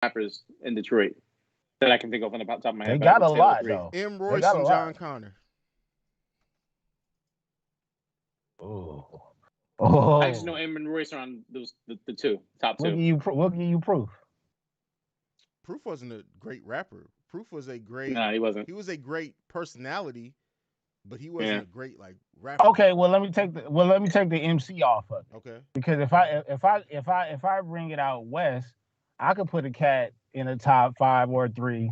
rappers in Detroit that I can think of on the top of my They head, but I got would a say all lot three. though. M. They Royce got a and John lot. Connor. Oh, I just know oh. M and Royce are on the two top We'll two. give you. We'll give you proof. Proof wasn't a great rapper. Proof was a great. Nah, he wasn't. He was a great personality, but he wasn't Yeah. a great like rapper. Okay, well let me take the MC off of it Okay. because if I bring it out west, I could put a cat in the top 5 or 3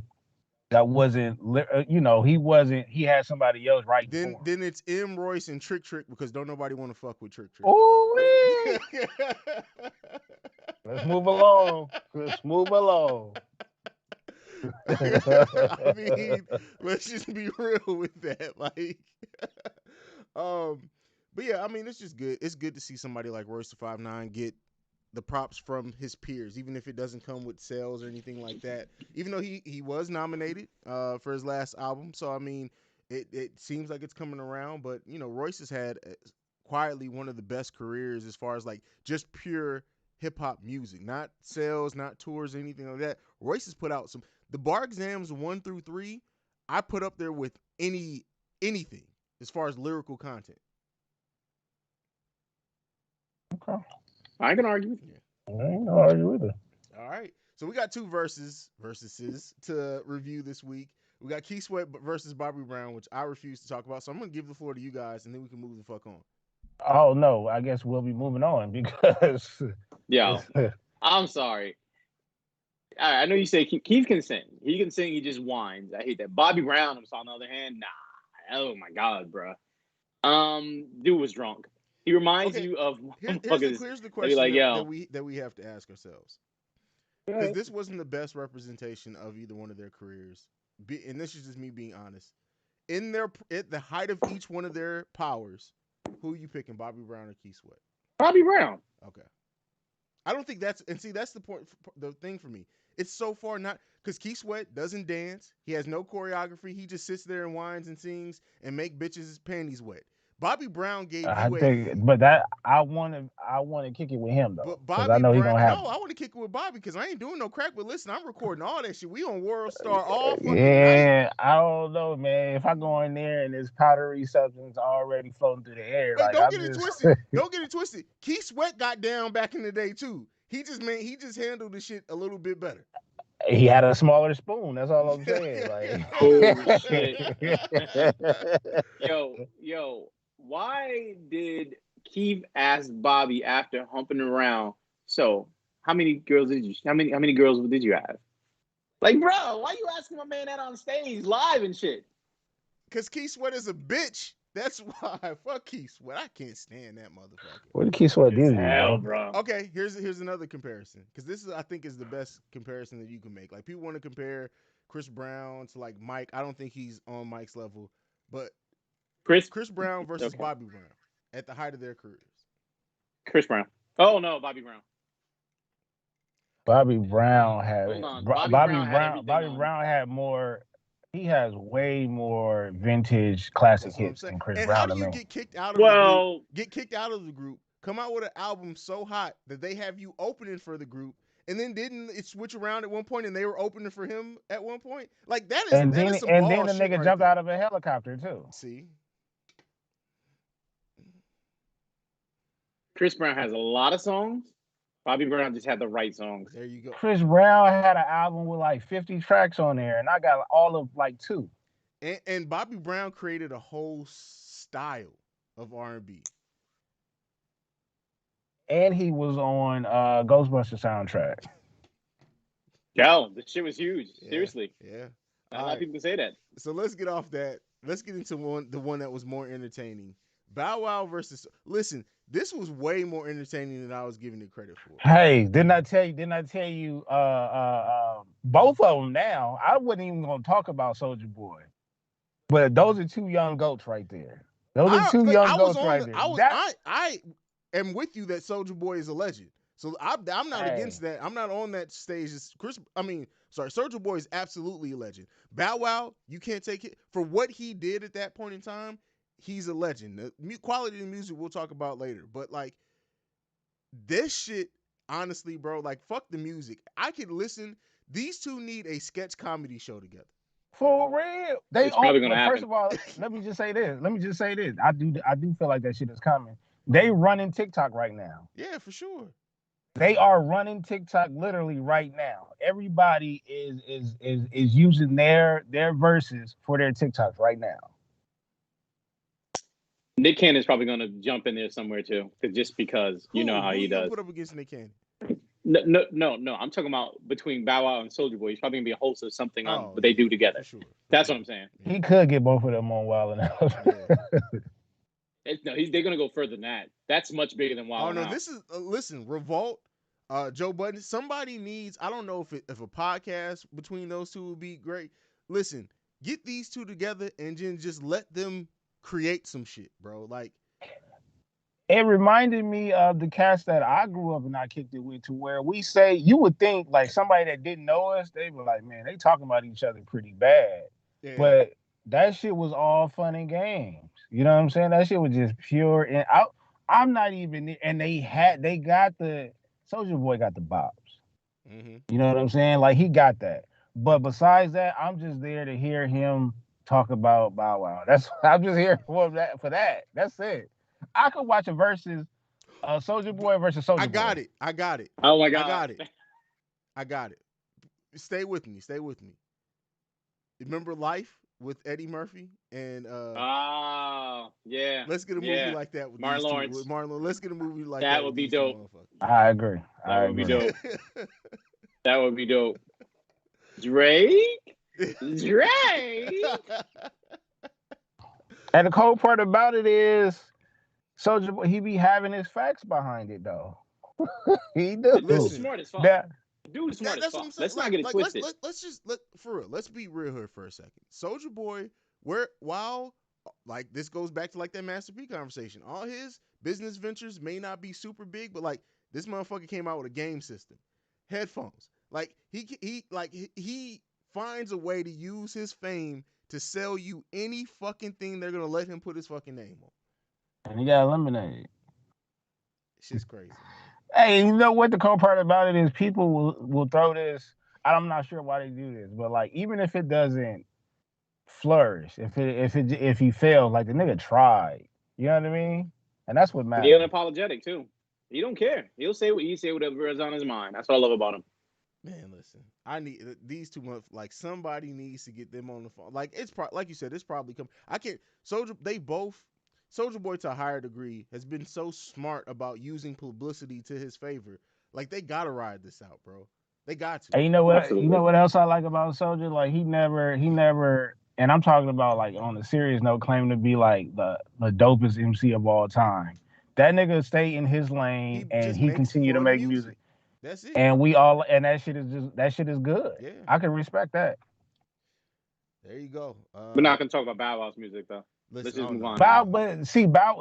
that wasn't he had somebody else writing Then for him. then it's M. Royce and Trick Trick because don't nobody want to fuck with Trick Trick. Ooh, let's move along. Let's move along. I mean, let's just be real with that. Like, um, but yeah, I mean, it's just good. It's good to see somebody like Royce the 5'9" get the props from his peers, even if it doesn't come with sales or anything like that. Even though he was nominated for his last album, so I mean, it seems like it's coming around. But you know, Royce has had quietly one of the best careers as far as like just pure hip hop music, not sales, not tours, anything like that. Royce has put out some the bar exams 1 through 3. I put up there with anything as far as lyrical content. Okay. I can argue. Yeah. I ain't gonna argue with it. All right. So we got two versuses to review this week. We got Key Sweat versus Bobby Brown, which I refuse to talk about. So I'm gonna give the floor to you guys, and then we can move the fuck on. Oh no, I guess we'll be moving on because Yo, I'm sorry. I know you say Keith can sing. He can sing. He just whines. I hate that. Bobby Brown, on the other hand, nah. Oh my god, bro. Dude was drunk. He reminds Okay. you of Here's motherfuckers the that be question like, that yo, we have to ask ourselves, because this wasn't the best representation of either one of their careers. And this is just me being honest. At the height of each one of their powers, who are you picking, Bobby Brown or Key Sweat? Bobby Brown. Okay. I don't think that's the point. The thing for me, it's so far not because Keith Sweat doesn't dance. He has no choreography. He just sits there and whines and sings and make bitches' panties wet. Bobby Brown gave I you a, think, but that I want to kick it with him though but because I Bobby know he Brown. gonna have. No, I want to kick it with Bobby because I ain't doing no crack. But listen, I'm recording all that shit. We on World Star all fucking night. Yeah, I don't know, man. If I go in there and there's powdery substance already floating through the air, Wait, like don't I'm get it just twisted. Don't get it twisted. Keith Sweat got down back in the day too. He just handled the shit a little bit better. he had a smaller spoon. That's all I'm saying. Like, Oh shit. Yo. Why did Keith ask Bobby after humping around? So, how many girls did you? How many girls did you have? Like, bro, why you asking my man that on stage live and shit? Cause Keith Sweat is a bitch. That's why. Fuck Keith Sweat. I can't stand that motherfucker. what did Keith Sweat As do to you, hell, bro? bro. Okay, here's another comparison. Cause this is I think is the best comparison that you can make. Like people want to compare Chris Brown to like Mike. I don't think he's on Mike's level. But Chris. Chris Brown versus Okay. Bobby Brown at the height of their careers. Chris Brown. Oh no, Bobby Brown. Bobby Brown Hold had on. Bobby Brown had everything Bobby on. Brown had more. He has way more vintage classic That's what I'm hits saying. than Chris And how Brown do to you me. get kicked out of the group? Well, Get kicked out of the group. Come out with an album so hot that they have you opening for the group, and then didn't it switch around at one point, and they were opening for him at one point? Like And that then is some and then ball the shit nigga right jumped there. out of a helicopter too. See, Chris Brown has a lot of songs. Bobby Brown just had the right songs. there you go. Chris Brown had an album with like 50 tracks on there, and I got all of like 2. And Bobby Brown created a whole style of R&B. And he was on Ghostbusters soundtrack. Yo, this shit was huge. Yeah, Seriously. yeah. Not a All lot of right. people can say that. So let's get off that. Let's get into the one that was more entertaining. Bow Wow versus. Listen, this was way more entertaining than I was giving it credit for. Hey, didn't I tell you? Didn't I tell you? Both of them. Now, I wasn't even gonna talk about Soldier Boy, but those are 2 young goats right there. Those are two young I was goats on right the there. I was That I am with you that Soldier Boy is a legend. So I'm not hey, against that. I'm not on that stage. Soldier Boy is absolutely a legend. Bow Wow, you can't take it for what he did at that point in time. He's a legend. The quality of the music we'll talk about later, but like this shit, honestly, bro, like fuck the music. I could listen These two need a sketch comedy show together. For real. They It's probably gonna but first happen. of all, let me just say this. I do feel like that shit is coming. They running TikTok right now. Yeah, for sure. They are running TikTok literally right now. Everybody is using their verses for their TikToks right now. Nick Cannon's probably gonna jump in there somewhere too, just because you know how Who he you gonna does. put up against Nick Cannon? No. I'm talking about between Bow Wow and Soulja Boy. He's probably gonna be a host of something on what they do together. For sure. That's what I'm saying. He could get both of them on Wild 'N Out. They're gonna go further than that. That's much bigger than Wild 'N Out. This is listen, Revolt, Joe Budden. Somebody needs. I don't know if a podcast between those two would be great. Listen, get these two together and then just let them create some shit, bro. Like, it reminded me of the cast that I grew up and I kicked it with, to where we say, you would think like somebody that didn't know us, they were like, man, they talking about each other pretty bad. yeah. But that shit was all fun and games. You know what I'm saying? That shit was just pure. And I'm not even. And they got the Soulja Boy got the bops. Mm-hmm. You know what I'm saying? Like, he got that. But besides that, I'm just there to hear him talk about Bow Wow. I'm just here for that. That's it. I could watch a versus Soulja Boy versus Soulja Boy. I got it. Oh my God. I got it. Stay with me. Remember Life with Eddie Murphy and yeah. Let's get a movie like that with Martin these Lawrence. two. With Martin Lawrence. Let's get a movie like that. That would be dope. I agree. That would be dope. That would be dope. Drake. And the cold part about it is, Soulja Boy, he be having his facts behind it though. He do. Dude's smart as fuck. Dude's smart as fuck. Let's not get it twisted. Let's just for real. Let's be real here for a second. Soulja Boy, while like this goes back to like that Master P conversation. All his business ventures may not be super big, but like this motherfucker came out with a game system, headphones. Like he finds a way to use his fame to sell you any fucking thing they're gonna let him put his fucking name on. And he got eliminated. Shit's crazy. Hey, you know what the cool part about it is? People will throw this. I'm not sure why they do this, but like, even if it doesn't flourish, if he fails, like, the nigga tried. You know what I mean? And that's what matters. He's unapologetic too. He don't care. He'll say whatever is on his mind. That's what I love about him. Man, listen, I need these 2 months. Like, somebody needs to get them on the phone. Like, like you said, it's probably come. I can't. Soulja Boy, to a higher degree, has been so smart about using publicity to his favor. Like, they gotta ride this out, bro. They got to. And you know what? Absolutely. You know what else I like about Soulja? Like, he never. And I'm talking about, like, on a serious note, claiming to be like the dopest MC of all time. That nigga stay in his lane and he continue to make music. That's it. And that shit is good. Yeah. I can respect that. There you go. We're not gonna talk about Bow Wow's music though. Let's just move on. Bow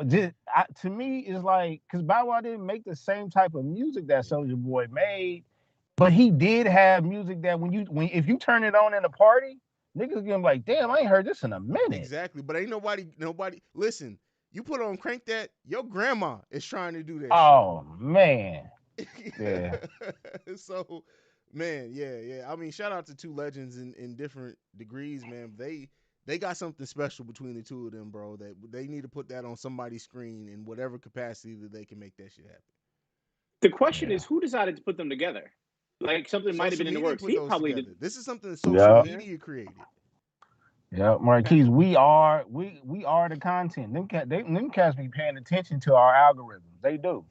just to me is like, because Bow Wow didn't make the same type of music that Soulja Boy made, but he did have music that if you turn it on in a party, niggas gonna be like, damn, I ain't heard this in a minute. Exactly, but ain't nobody. Listen, you put on Crank That, your grandma is trying to do that. Oh shit. Man. Yeah. So, man, yeah. I mean, shout out to two legends in different degrees, man. They got something special between the two of them, bro. That they need to put that on somebody's screen in whatever capacity that they can make that shit happen. The question is, who decided to put them together? Like, something might have been in the works. He probably did. This is something that social media created. Yeah, Marquise, we are the content. Them cats be paying attention to our algorithms. They do.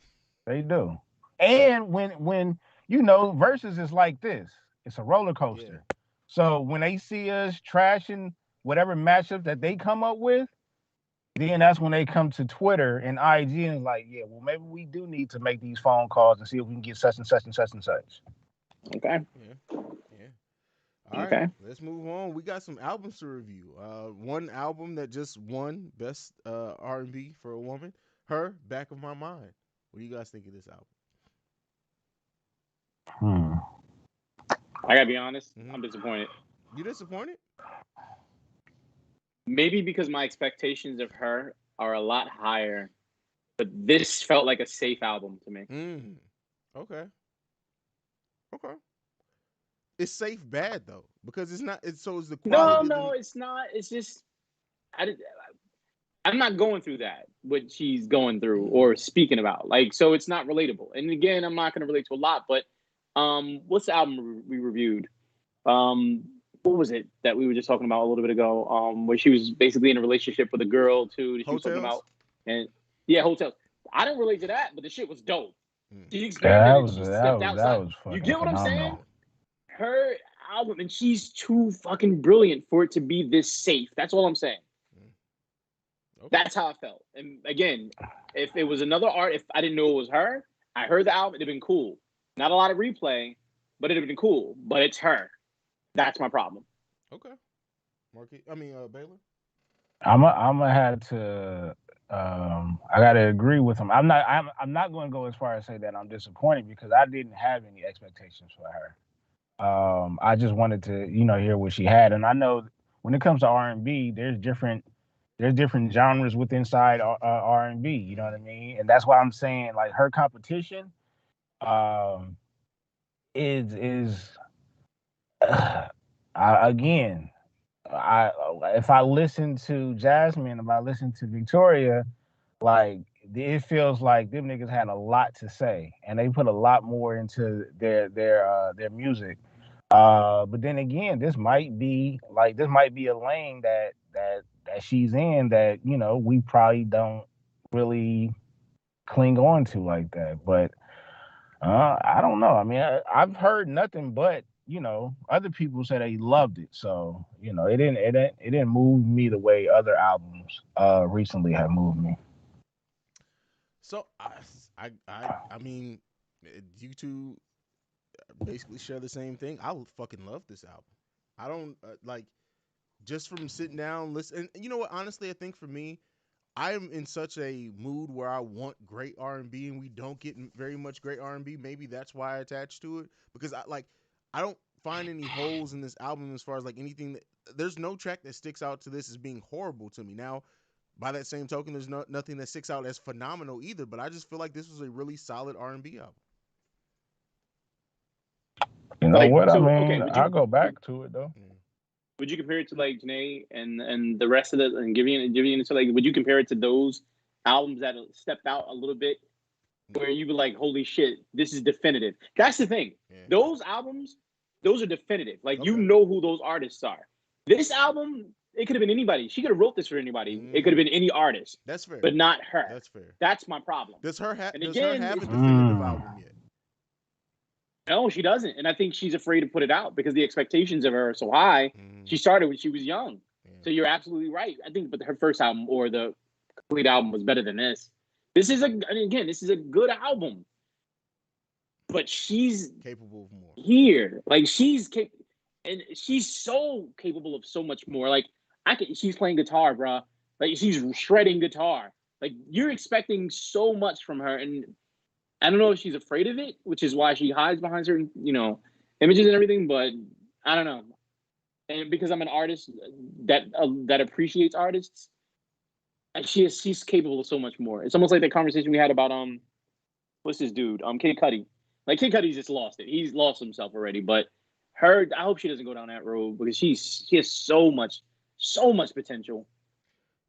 And when Verzuz is like this, it's a roller coaster. Yeah. So when they see us trashing whatever matchup that they come up with, then that's when they come to Twitter and IG and like, yeah, well, maybe we do need to make these phone calls and see if we can get such and such and such and such. Okay. Yeah. All right, let's move on. We got some albums to review. One album that just won Best R&B for a Woman, Her, Back of My Mind. What do you guys think of this album? I gotta be honest, I'm disappointed. You disappointed? Maybe because my expectations of her are a lot higher, but this felt like a safe album to me. Okay. Is safe bad though? Because it's not. It's so is the No, quality of no, the. it's not. It's just I'm not going through that, what she's going through or speaking about. Like, so it's not relatable. And again, I'm not going to relate to a lot, but what's the album we reviewed? What was it that we were just talking about a little bit ago? Where she was basically in a relationship with a girl too that she was talking Hotels. about, and yeah, hotels. I didn't relate to that, but the shit was dope. She Yeah, expanded and she stepped that outside. was You fucking get what I'm saying? phenomenal. Her album, and she's too fucking brilliant for it to be this safe. That's all I'm saying. Okay. That's how I felt. And again, if it was another art, if I didn't know it was her, I heard the album, it'd have been cool. Not a lot of replay, but it'd have been cool. But it's her. That's my problem. Okay. Baylor. I'm gonna have to. I gotta agree with him. I'm not going to go as far as say that I'm disappointed because I didn't have any expectations for her. I just wanted to, hear what she had, and I know when it comes to R&B, there's different genres within inside R&B. You know what I mean? And that's why I'm saying like her competition, um, is again. I if I listen to Jasmine, if I listen to Victoria, like it feels like them niggas had a lot to say, and they put a lot more into their music. But then again, this might be a lane that she's in that we probably don't really cling on to like that. But I don't know. I mean, I've heard nothing but other people say they loved it. So it didn't move me the way other albums recently have moved me. So I mean, you two basically share the same thing. I fucking love this album. I don't like just from sitting down, listen. And you know what? Honestly, I think for me, I'm in such a mood where I want great R&B, and we don't get very much great R&B. Maybe that's why I attach to it because I don't find any holes in this album as far as like anything that there's no track that sticks out to this as being horrible to me. Now, by that same token, there's nothing that sticks out as phenomenal either. But I just feel like this was a really solid R&B album. You know Like, what? I so okay, mean, I'll go back to it though. would you compare it to like Janae and the rest of it and giving it to like would you compare it to those albums that stepped out a little bit where you were like, holy shit, this is definitive. That's the thing. Yeah. Those albums, those are definitive. Like you Okay. know who those artists are. This album, it could have been anybody. She could have wrote this for anybody. It could have been any artist. That's fair. But not her. That's fair. That's my problem. Does her have And a again, definitive album yet? no, she doesn't. And I think she's afraid to put it out because the expectations of her are so high. She started when she was young. So you're absolutely right. I think but her first album or the complete album was better than this. This is a good album. But she's capable of more. Here. Like and she's so capable of so much more. Like she's playing guitar, bro. Like she's shredding guitar. Like you're expecting so much from her, and I don't know if she's afraid of it, which is why she hides behind certain, images and everything. But I don't know. And because I'm an artist that appreciates artists, and she's capable of so much more. It's almost like the conversation we had about what's this dude? Kid Cudi. Like Kid Cudi's just lost it. He's lost himself already. But I hope she doesn't go down that road because she has so much potential.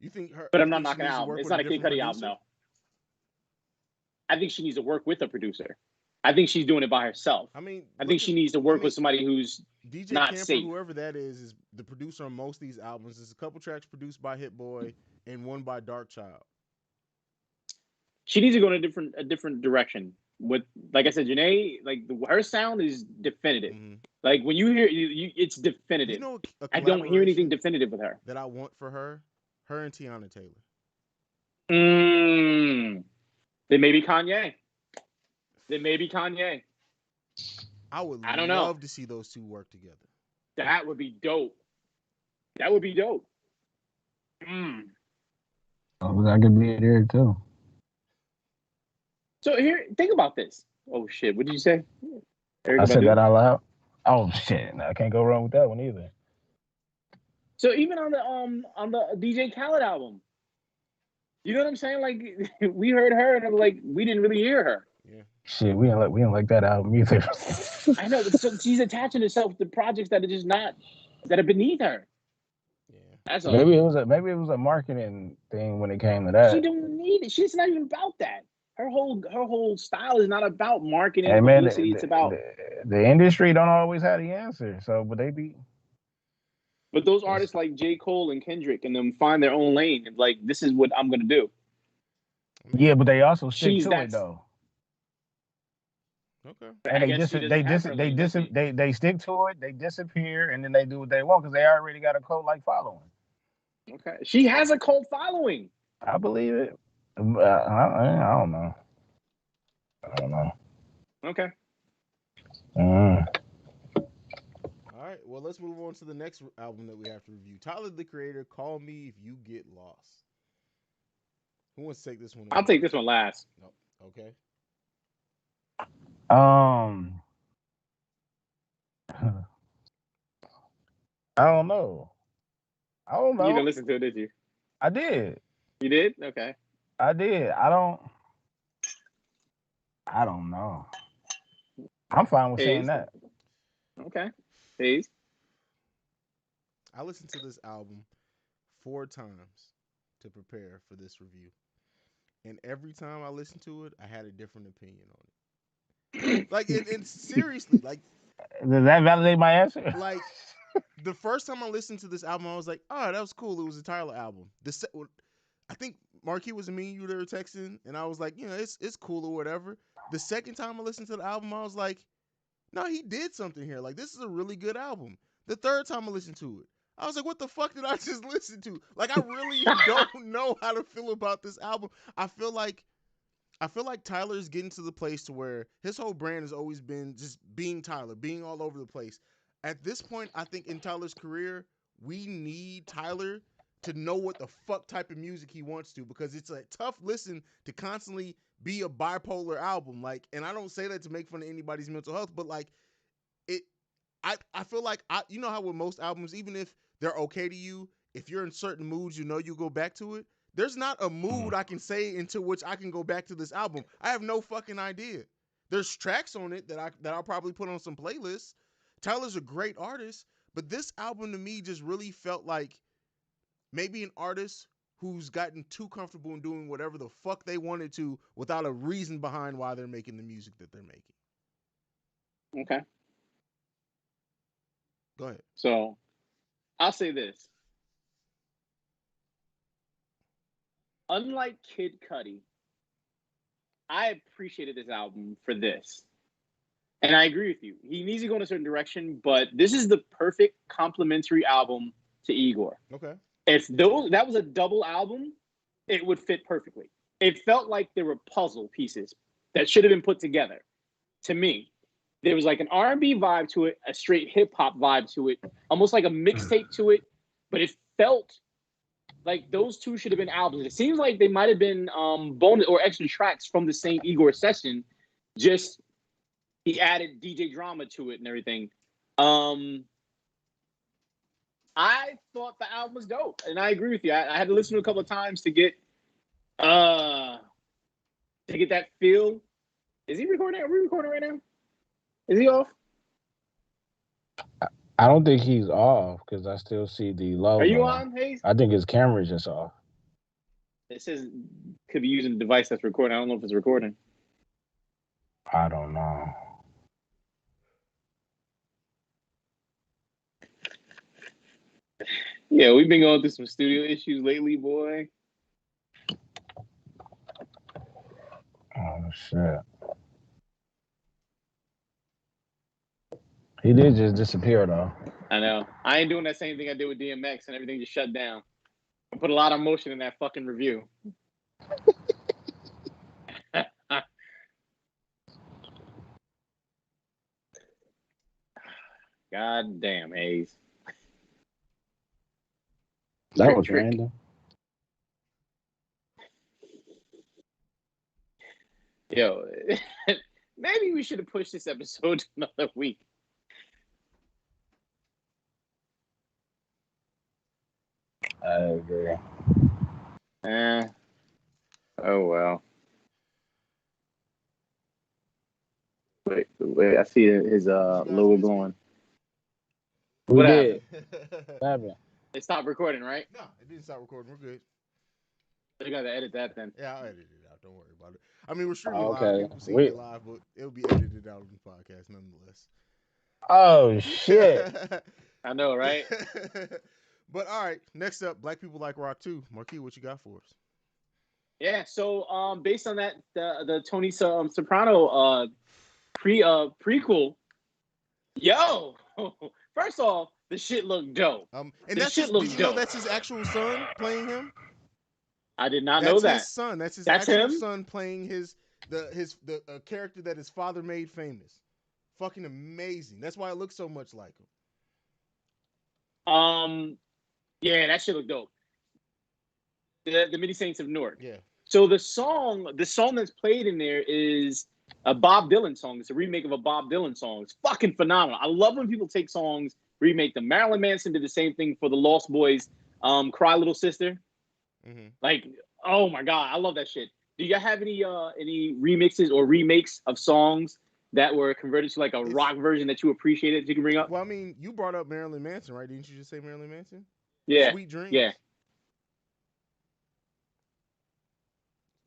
You think her? But I'm not knocking out. It's not a Kid Cudi album though. I think she needs to work with a producer. I think she's doing it by herself. I think she needs to work with somebody who's DJ not Camper, safe. whoever that is the producer on most of these albums. There's a couple tracks produced by Hit Boy and one by Dark Child. She needs to go in a different direction. With like I said, Janae, like her sound is definitive. Like when you hear it's definitive. I don't hear anything definitive with her. That I want for her and Tiana Taylor. Then maybe Kanye. I would love know. To see those two work together. That would be dope. Oh, that could be there too. So here, think about this. Oh shit! What did you say? I said that out loud. Oh shit! No, I can't go wrong with that one either. So even on the DJ Khaled album, you know what I'm saying? Like we heard her and like we didn't really hear her. Yeah. Shit, we didn't like that album either. I know, but so she's attaching herself to projects that are just not that are beneath her. Yeah. That's all. maybe it was a marketing thing when it came to She that. don't need it. She's not even about that. Her whole style is not about marketing Hey man, publicity. It's about. the industry don't always have the answer. So, but they be. But those artists like J. Cole and Kendrick and them find their own lane. And like, this is what I'm gonna do. I mean, Yeah, but they also stick She's to that. it though. Okay. And I guess she doesn't have her lane, does she? they stick to it. They disappear, and then they do what they want because they already got a cult like following. Okay, she has a cult following. I believe it. I don't know. I don't know. Okay. Mm. All right. Well, let's move on to the next album that we have to review. Tyler, the Creator, Call Me If You Get Lost. Who wants to take this one? I'll take this one last. No. Okay. I don't know. You didn't listen to it, did you? I did. You did? Okay. I did. I don't know. I'm fine with saying that. Okay. Hayes. I listened to this album 4 times to prepare for this review. And every time I listened to it, I had a different opinion on it. Like, and seriously, like, does that validate my answer? Like, the first time I listened to this album, I was like, oh, that was cool. It was a Tyler album. I think Marquis was me, you were texting, and I was like, it's cool or whatever. The second time I listened to the album, I was like, no, he did something here. Like, this is a really good album. The third time I listened to it, I was like, what the fuck did I just listen to? Like, I really don't know how to feel about this album. I feel like Tyler's getting to the place to where his whole brand has always been just being Tyler, being all over the place. At this point, I think in Tyler's career, we need Tyler to know what the fuck type of music he wants to, because it's a tough listen to constantly be a bipolar album. Like, and I don't say that to make fun of anybody's mental health, but like I feel like you know how with most albums, even if they're okay to you, if you're in certain moods, you go back to it. There's not a mood I can say into which I can go back to this album. I have no fucking idea. There's tracks on it that I'll probably put on some playlists. Tyler's a great artist, but this album to me just really felt like maybe an artist who's gotten too comfortable in doing whatever the fuck they wanted to without a reason behind why they're making the music that they're making. Okay. Go ahead. So, I'll say this. Unlike Kid Cudi, I appreciated this album for this. And I agree with you. He needs to go in a certain direction, but this is the perfect complementary album to Igor. Okay. If that was a double album, it would fit perfectly. It felt like there were puzzle pieces that should have been put together. To me, there was like an R&B vibe to it, a straight hip hop vibe to it, almost like a mixtape to it, but it felt like those two should have been albums. It seems like they might have been bonus or extra tracks from the same Igor session. Just he added DJ drama to it and everything. I thought the album was dope, and I agree with you. I had to listen to it a couple of times to get that feel. Is he recording? Are we recording right now? Is he off? I don't think he's off because I still see the logo. Are you on, Hayes? I think his camera's just off. It says could be using the device that's recording. I don't know if it's recording. I don't know. Yeah, we've been going through some studio issues lately, boy. Oh shit. He did just disappear though. I know. I ain't doing that same thing I did with DMX and everything just shut down. I put a lot of emotion in that fucking review. God damn, Hayes. That was random. Yo, maybe we should have pushed this episode to another week. I agree. Oh well. Wait, I see his logo glowing. We What did. happened? It stopped recording, right? No, it didn't stop recording. We're good. You gotta edit that then. Yeah, I'll edit it out. Don't worry about it. I mean, we're streaming live. People see it live, but it'll be edited out on the podcast nonetheless. Oh shit! I know, right? But all right, next up, Black People Like Rock too. Marquis, what you got for us? Yeah, so based on that, the Tony Soprano prequel, yo, first off, the shit looked dope. And that's shit did you know that's his actual son playing him? I did not know that. That's his son. That's his actual son playing the character that his father made famous. Fucking amazing. That's why it looks so much like him. Yeah, that shit looked dope. The Many Saints of Newark. Yeah. So the song that's played in there is a Bob Dylan song. It's a remake of a Bob Dylan song. It's fucking phenomenal. I love when people take songs, remake them. Marilyn Manson did the same thing for the Lost Boys, Cry Little Sister. Mm-hmm. Like, oh my God, I love that shit. Do you have any remixes or remakes of songs that were converted to like a rock version that you appreciated that you can bring up? Well, I mean, you brought up Marilyn Manson, right? Didn't you just say Marilyn Manson? Yeah. Sweet Dreams. Yeah.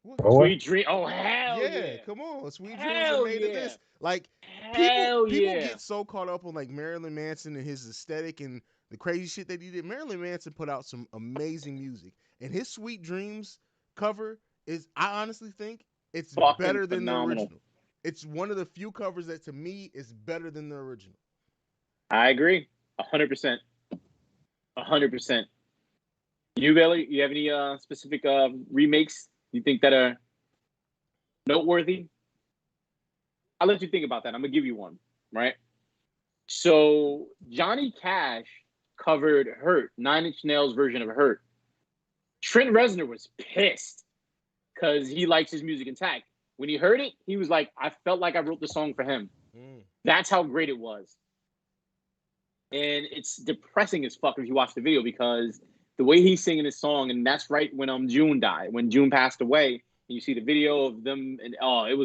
What? Sweet Dream. Oh hell yeah! Come on, Sweet Dreams are made of this. Like people get so caught up on like Marilyn Manson and his aesthetic and the crazy shit that he did. Marilyn Manson put out some amazing music, and his Sweet Dreams cover is, I honestly think it's fucking better than the original. It's one of the few covers that to me is better than the original. I agree, 100%. 100%. You, Bailey, you have any specific remakes you think that are noteworthy? I'll let you think about that. I'm going to give you one, right? So Johnny Cash covered Hurt, 9 Inch Nails version of Hurt. Trent Reznor was pissed because he likes his music intact. When he heard it, he was like, I felt like I wrote the song for him. That's how great it was. And it's depressing as fuck if you watch the video because the way he's singing his song, and that's right when June died, when June passed away, and you see the video of them, and it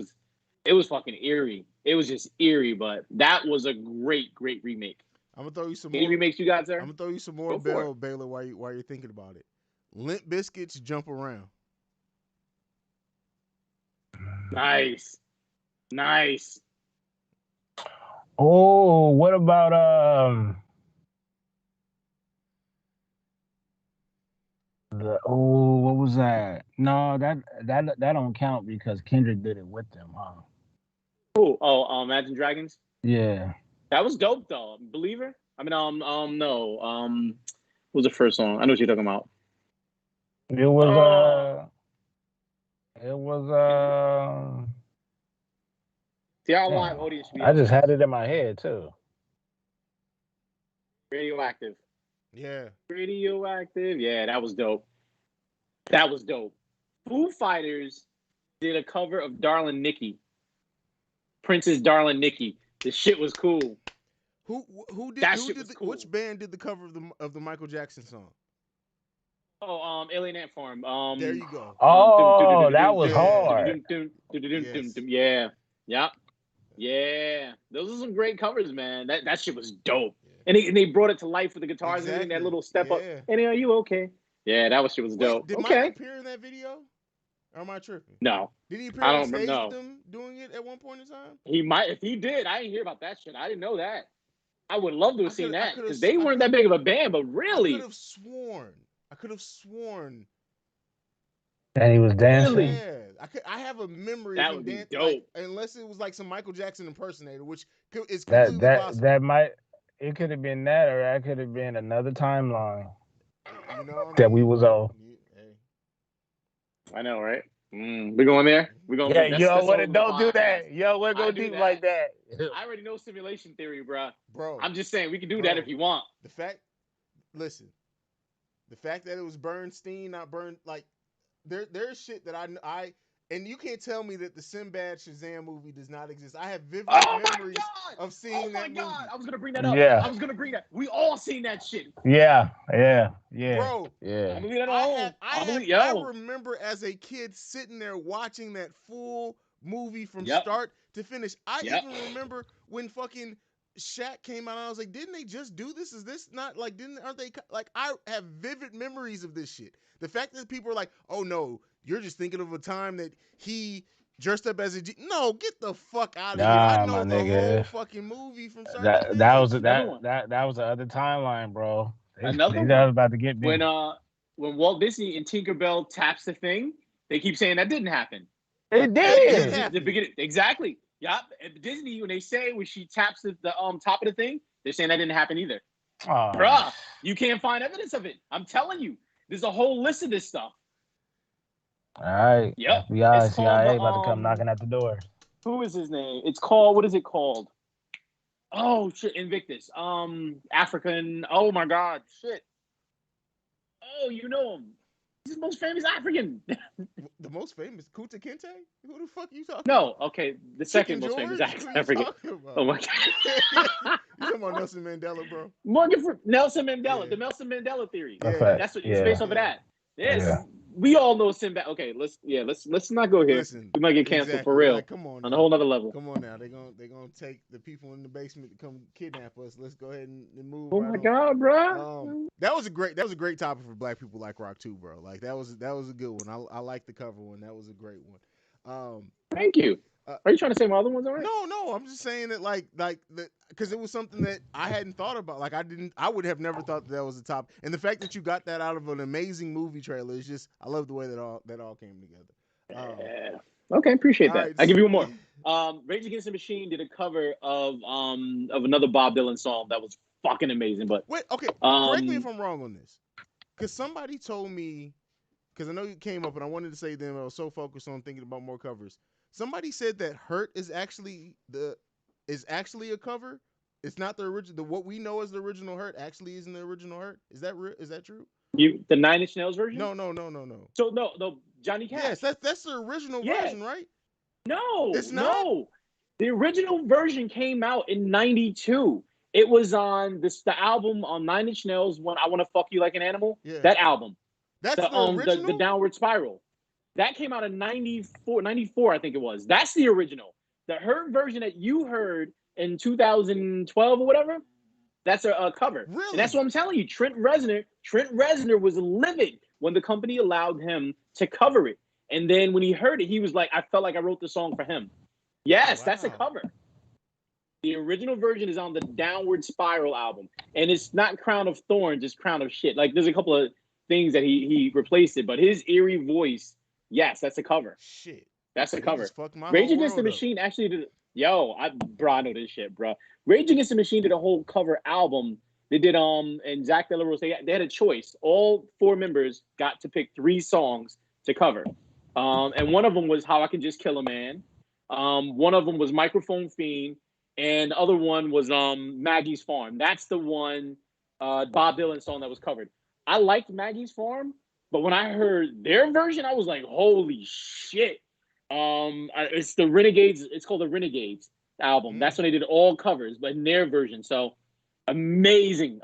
was fucking eerie. It was just eerie, but that was a great remake. I'm gonna throw you some Any remakes you got there? I'm gonna throw you some more, Baylor, while you're thinking about it. Limp Bizkit's Jump Around. Nice. Oh, what about what was that? No, that don't count because Kendrick did it with them, huh? Imagine Dragons? Yeah. That was dope though. Believer? I mean, no. What was the first song? I know what you're talking about. It was See, our live audience. I just had it in my head too. Radioactive. Yeah. Radioactive. Yeah, that was dope. Foo Fighters did a cover of Darlin' Nikki. Prince's Darlin' Nikki. The shit was cool. Who did cool. Which band did the cover of the Michael Jackson song? Alien Ant Farm. There you go. Oh, that was hard. Yeah. Those are some great covers, man. That shit was dope. And they brought it to life with the guitars and that little step up. And are you okay? Yeah, that shit was dope. Did Michael appear in that video? Or am I tripping? No. Did he appear on stage with them doing it at one point in time? He might. If he did, I didn't hear about that shit. I didn't know that. I would love to have seen that because they weren't that big of a band, but really. I could have sworn. And he was dancing. Really? Yeah, I have a memory that of him would be dancing, dope. like, unless it was like some Michael Jackson impersonator, which is completely possible. That might. It could have been that, or that could have been another timeline. You know that we was on. I know, right? We going there? We going? Yeah, don't do that. Yo, we're going deep like that. I already know simulation theory, bro. Bro, I'm just saying we can do that if you want. The fact that it was Bernstein, not Bern, like there's shit that I and you can't tell me that the Sinbad Shazam movie does not exist. I have vivid memories of seeing that movie. I was gonna bring that up. Yeah. I was gonna bring that. We all seen that shit. Yeah. Bro, yeah. I remember as a kid sitting there watching that full movie from start to finish. I Yep. even remember when fucking Shaq came out, and I was like, didn't they just do this? Is this not like, aren't they like, I have vivid memories of this shit. The fact that people are like, oh no, you're just thinking of a time that he dressed up as a no, get the fuck out of here. I Nah, know my the whole nigga. fucking movie from start to That was finish. Another one. that was the other timeline, bro. They Another just one. about to get me. When Walt Disney and Tinkerbell taps the thing, they keep saying that didn't happen. It did did. happen. The beginning, exactly. Yep. At Disney, when they say when she taps the top of the thing, they're saying that didn't happen either. Oh. Bruh, you can't find evidence of it. I'm telling you, there's a whole list of this stuff. All right. Yep. FBI, It's called CIA the about to come knocking at the door. Who is his name? It's called, what is it called? Oh shit, Invictus. African. Oh my god, shit. Oh, you know him. He's the most famous African. The most famous Kunta Kinte? Who the fuck are you talking No, about? okay, the Chicken second most famous George? Who you African. talking about? Oh my god. You talking about Nelson Mandela, bro? Morgan Nelson Mandela, Yeah. the Nelson Mandela theory. Yeah. That's what it's based off of Yeah. that. Yes, Yeah. we all know Sinbad. Okay, let's not go here. Listen, We might get canceled for exactly. real Like, come on on now. a whole nother level. Come on now. They're gonna take the people in the basement to come kidnap us. Let's go ahead and move. Oh right my on. god, bro. That was a great topic for Black People Like Rock too, bro. Like that was a good one. I like the cover one. That was a great one. Thank you. Are you trying to say my other ones already? No. I'm just saying that like because it was something that I hadn't thought about. Like I would have never thought that was the top. And the fact that you got that out of an amazing movie trailer is just, I love the way that all came together. Yeah. Okay, appreciate that. right, I give you one more. Rage Against the Machine did a cover of another Bob Dylan song that was fucking amazing. But wait, okay, correct me if I'm wrong on this, because somebody told me, because I know you came up and I wanted to say them. I was so focused on thinking about more covers. Somebody said that "Hurt" is actually a cover. It's not the original. What we know as the original "Hurt" actually isn't the original "Hurt." Is that true? The Nine Inch Nails version? No. So no, Johnny Cash. Yes, that's the original version, right? No, it's not. No. The original version came out in '92. It was on the album on Nine Inch Nails when I Want to Fuck You Like an Animal. Yeah. That album. That's the original. The Downward Spiral. That came out in 94, I think it was. That's the original. The Hurt version that you heard in 2012 or whatever, that's a cover. Really? And that's what I'm telling you. Trent Reznor was livid when the company allowed him to cover it. And then when he heard it, he was like, I felt like I wrote the song for him. Yes, That's a cover. The original version is on the Downward Spiral album. And it's not Crown of Thorns, it's Crown of Shit. Like, there's a couple of things that he replaced it, but his eerie voice, yes, that's a cover. Shit. That's a cover. My Rage Against the Machine actually did. I know this shit, bro. Rage Against the Machine did a whole cover album. They did and Zach De La Rosa, they had a choice. All 4 members got to pick 3 songs to cover. And one of them was How I Can Just Kill a Man. One of them was Microphone Fiend, and the other one was Maggie's Farm. That's the one Bob Dylan song that was covered. I liked Maggie's Farm, but when I heard their version, I was like, holy shit. It's the Renegades. It's called the Renegades album. That's when they did all covers, but in their version. So amazing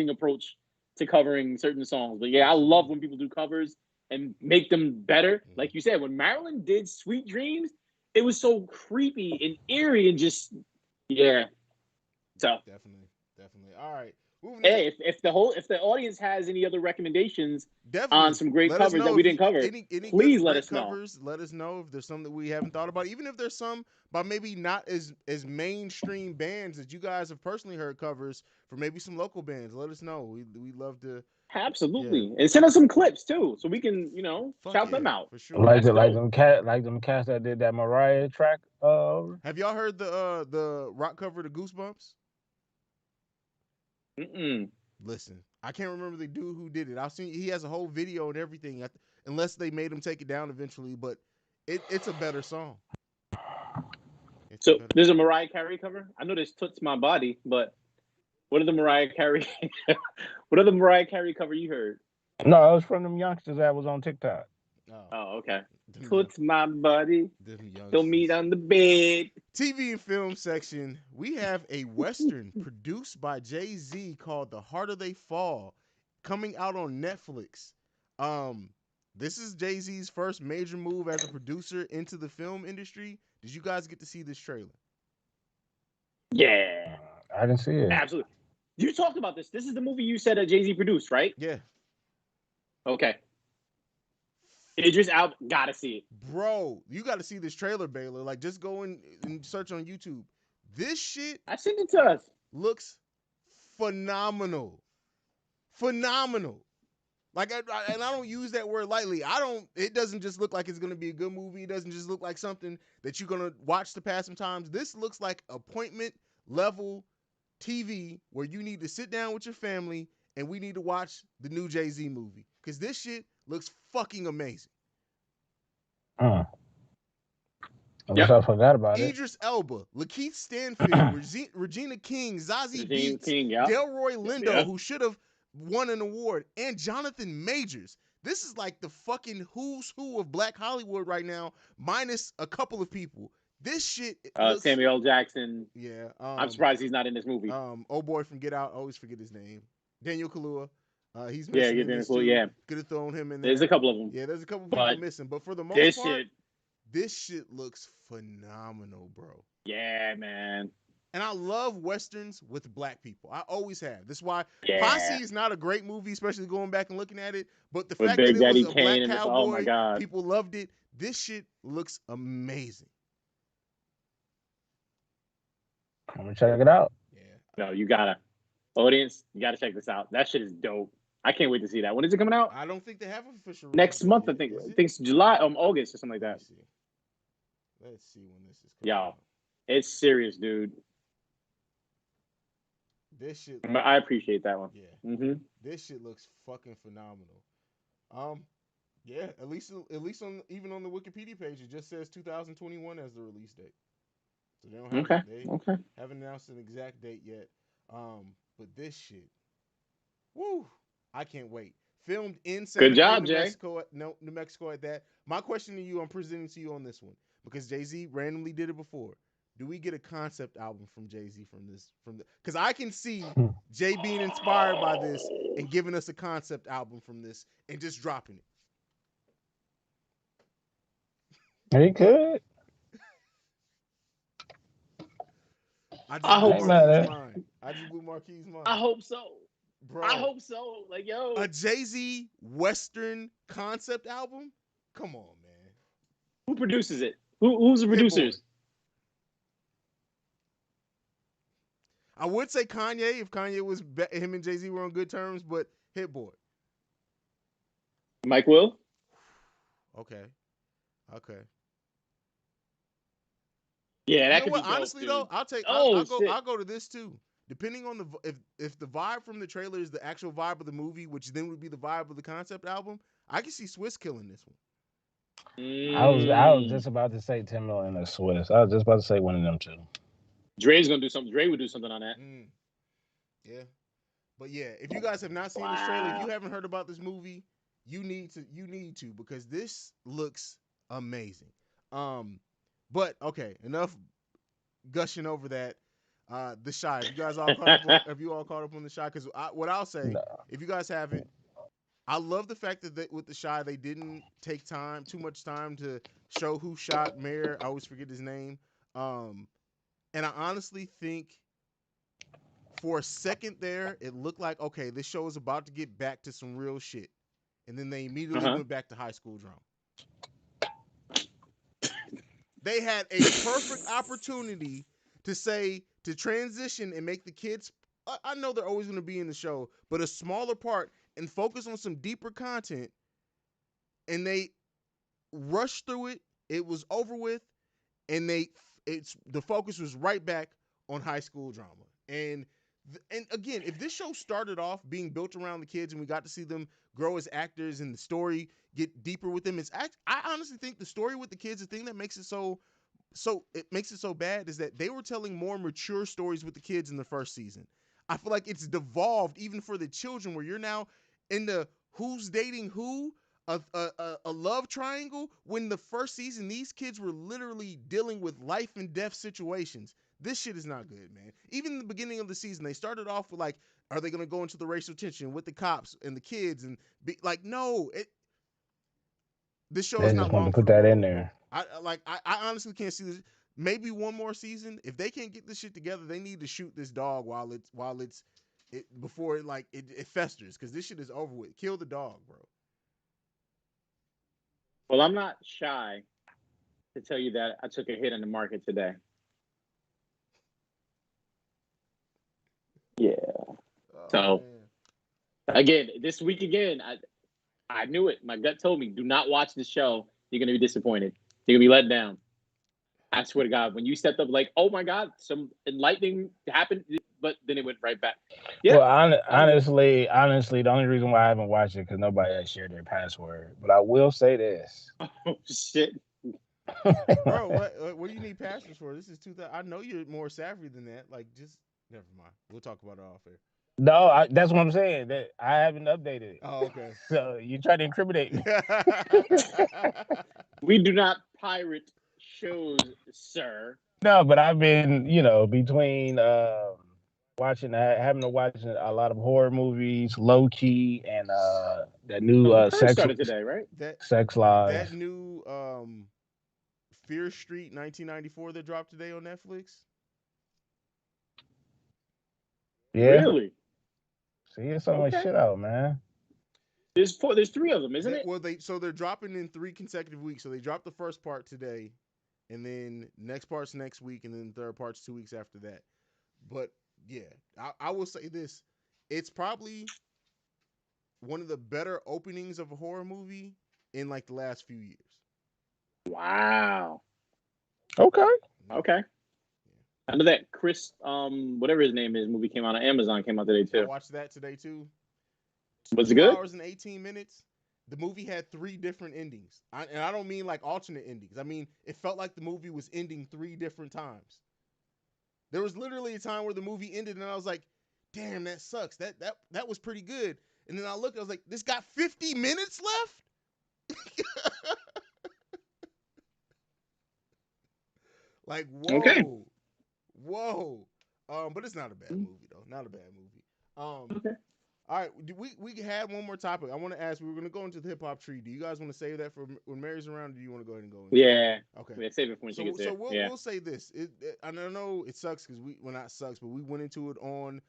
approach to covering certain songs. But yeah, I love when people do covers and make them better. Like you said, when Marilyn did Sweet Dreams, it was so creepy and eerie and just, yeah. So definitely. All right. Hey, if the audience has any other recommendations on some great covers that we didn't cover, any please let us covers, know. Let us know if there's some that we haven't thought about. Even if there's some by maybe not as mainstream bands that you guys have personally heard covers for, maybe some local bands. Let us know. We love to. Absolutely, and send us some clips too, so we can shout them out for sure. Like them cats that did that Mariah track. Have y'all heard the rock cover to Goosebumps? Listen, I can't remember the dude who did it. I've seen he has a whole video and everything. Unless they made him take it down eventually, but it's a better song. There's a Mariah Carey cover. I know there's "Toots My Body," but what are the Mariah Carey? What are the Mariah Carey cover you heard? No, it was from them youngsters that was on TikTok. Oh, okay. Toots My Body. Don't meet on the bed. TV and film section. We have a Western produced by Jay-Z called The Harder They Fall, coming out on Netflix. This is Jay-Z's first major move as a producer into the film industry. Did you guys get to see this trailer? Yeah, I didn't see it. absolutely. You talked about this. This is the movie you said that Jay-Z produced, right? Yeah. Okay. Idris Elba, gotta see it. Bro, you got to see this trailer, Baylor. Like, just go in and search on YouTube. This shit I sent it to us. looks phenomenal. Phenomenal. Like, and I don't use that word lightly. It doesn't just look like it's going to be a good movie. It doesn't just look like something that you're going to watch to pass some times. This looks like appointment level TV where you need to sit down with your family and we need to watch the new Jay-Z movie. Because this shit looks fucking amazing. I guess I forgot about it. Idris Elba, Lakeith Stanfield, Regina King, Zazie Beetz, Delroy Lindo, who should have won an award, and Jonathan Majors. This is like the fucking who's who of Black Hollywood right now, minus a couple of people. This shit looks... Samuel L. Jackson. Yeah. I'm surprised he's not in this movie. Old boy from Get Out, I always forget his name. Daniel Kaluuya. He's missing in this too. Yeah. Could have thrown him in there. There's a couple of them. Yeah, there's a couple people missing. But for the most part, this shit looks phenomenal, bro. Yeah, man. And I love Westerns with black people. I always have. That's why Posse is not a great movie, especially going back and looking at it. But the fact that it was a black cowboy, people loved it. This shit looks amazing. I'm going to check it out. Yeah. No, you gotta. Audience, you gotta check this out. That shit is dope. I can't wait to see that. When is it coming out? I don't think they have an official next month. I think it's July, August or something like that. Let's see when this is coming out. It's serious, dude. This shit. I appreciate that one. Yeah. Mm-hmm. This shit looks fucking phenomenal. Yeah. At least on even on the Wikipedia page, it just says 2021 as the release date. So they don't have they haven't announced an exact date yet. But this shit, woo! I can't wait. Filmed in New Mexico at that. My question to you, I'm presenting to you on this one because Jay-Z randomly did it before. Do we get a concept album from Jay-Z because I can see Jay being inspired by this and giving us a concept album from this and just dropping it. He could. I hope I just blew Marquis' mind. I hope so. Bro. I hope so. Like, yo. A Jay-Z Western concept album? Come on, man. Who produces it? Who's the producers? I would say Kanye if Kanye was him and Jay-Z were on good terms, but Hit Boy. Mike Will? Okay. Yeah, that could be dope, honestly dude. Though, I'll go to this too. Depending on if the vibe from the trailer is the actual vibe of the movie, which then would be the vibe of the concept album, I can see Swiss killing this one. I was just about to say Timbaland and the Swiss. I was just about to say one of them two. Dre's gonna do something. Dre would do something on that. Yeah, but yeah, if you guys have not seen this trailer, if you haven't heard about this movie, you need to because this looks amazing. But okay, enough gushing over that. The Shy. Have you guys all caught up on The Shy? Because what I'll say, if you guys haven't, I love the fact that with The Shy they didn't take too much time to show who shot Mayor. I always forget his name. And I honestly think for a second there, it looked like, okay, this show is about to get back to some real shit. And then they immediately went back to high school drama. They had a perfect opportunity to transition and make the kids, I know they're always going to be in the show, but a smaller part and focus on some deeper content. And they rushed through it. It was over with. And the focus was right back on high school drama. And again, if this show started off being built around the kids and we got to see them grow as actors and the story get deeper with them, I honestly think the story with the kids, the thing that makes it so bad is that they were telling more mature stories with the kids in the first season. I feel like it's devolved even for the children where you're now in the who's dating who, a love triangle, when the first season these kids were literally dealing with life and death situations. This shit is not good, man. Even in the beginning of the season, they started off with like, are they going to go into the racial tension with the cops and the kids and be like, no, this show is not long. To put that in there. I honestly can't see this. maybe one more season. If they can't get this shit together, they need to shoot this dog before it festers, because this shit is over with. Kill the dog, bro. Well, I'm not shy to tell you that I took a hit in the market today. Yeah. So again, this week again, I knew it. My gut told me, do not watch the show. You're gonna be disappointed. You're gonna be let down. I swear to God, when you stepped up, like, oh my God, some enlightening happened, but then it went right back. Yeah. Well, honestly, the only reason why I haven't watched it because nobody has shared their password. But I will say this. Oh shit. Bro, what do you need passwords for? This is 2000. I know you're more savvy than that. Like, just never mind. We'll talk about it off air. No, that's what I'm saying. That I haven't updated it. Oh, okay. So you try to incriminate me. We do not pirate shows, sir. No, but I've been, between having to watch a lot of horror movies, low key, and that new Curse started today, right? Sex Lives. That new Fear Street 1994 that dropped today on Netflix. Yeah. Really? See, it's so much shit out, man. There's 3 of them, isn't it? Well, they're dropping in 3 consecutive weeks. So they dropped the first part today, and then next part's next week, and then the third part's 2 weeks after that. But yeah, I will say this: it's probably one of the better openings of a horror movie in like the last few years. Wow. Okay. I know that Chris, whatever his name is, movie came out on Amazon, came out today too. I watched that today too. Was it good? 2 hours and 18 minutes. The movie had 3 different endings. And I don't mean like alternate endings. I mean, it felt like the movie was ending 3 different times. There was literally a time where the movie ended and I was like, damn, that sucks. That was pretty good. And then I looked, I was like, this got 50 minutes left? Like, whoa. Okay. Whoa. But it's not a bad movie, though. Not a bad movie. Okay. All right, we had one more topic. I want to ask. We were going to go into the hip hop tree. Do you guys want to save that for when Mary's around? Or do you want to go ahead and go into Yeah. Okay. Yeah, save it for when she gets there. So we'll say this. I know it sucks because not sucks, but we went into it on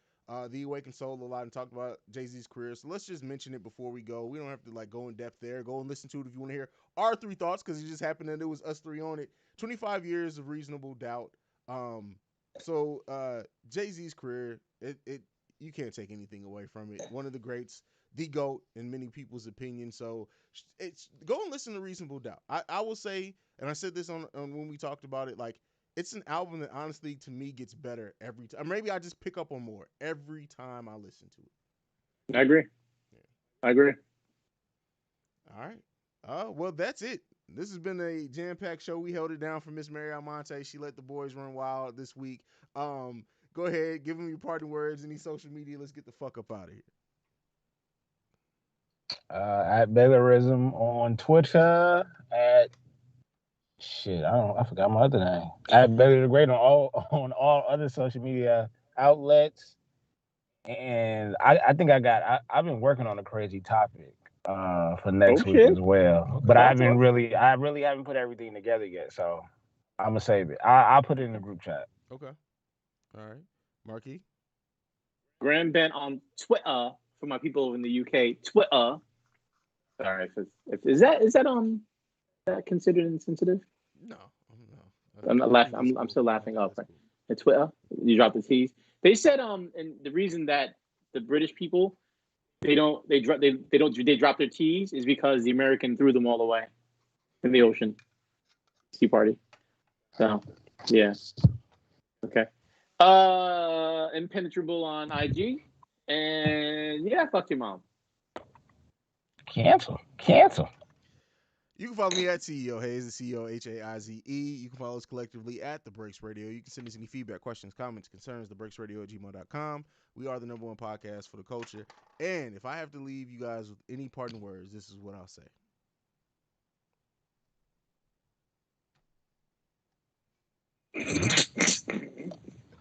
The Awakened Soul a lot and talked about Jay-Z's career. So let's just mention it before we go. We don't have to like go in depth there. Go and listen to it if you want to hear our 3 thoughts, because it just happened that it was us 3 on it. 25 years of reasonable doubt. So Jay-Z's career, it you can't take anything away from it. One of the greats, the GOAT in many people's opinion. So it's go and listen to Reasonable Doubt. I will say, and I said this on when we talked about it, like it's an album that honestly to me gets better every time. Maybe I just pick up on more every time I listen to it. I agree. Yeah. I agree. All right. Well, that's it. This has been a jam-packed show. We held it down for Miss Mary Almonte. She let the boys run wild this week. Go ahead, give them your parting words, any social media. Let's get the fuck up out of here. At Bailerism on Twitter. I forgot my other name. At Bailey the Great on all other social media outlets. And I think I've been working on a crazy topic for next week as well. But I really haven't put everything together yet. So I'm gonna save it. I'll put it in the group chat. Okay. All right. Marquis? Graham Bent on Twitter for my people in the UK. Twitter. Sorry, is that considered insensitive? No. I'm not laughing. I'm still laughing up. Cool. At Twitter, you dropped the T's. They said and the reason that the British people they drop their T's is because the American threw them all away in the ocean. Tea party. So yeah. Okay. Impenetrable on IG, and yeah, fuck your mom. Cancel. You can follow me at CEO Hayes, the CEO Haize. You can follow us collectively at The Breaks Radio. You can send us any feedback, questions, comments, concerns, thebreaksradio@gmail.com. We are the #1 podcast for the culture. And if I have to leave you guys with any parting words, this is what I'll say.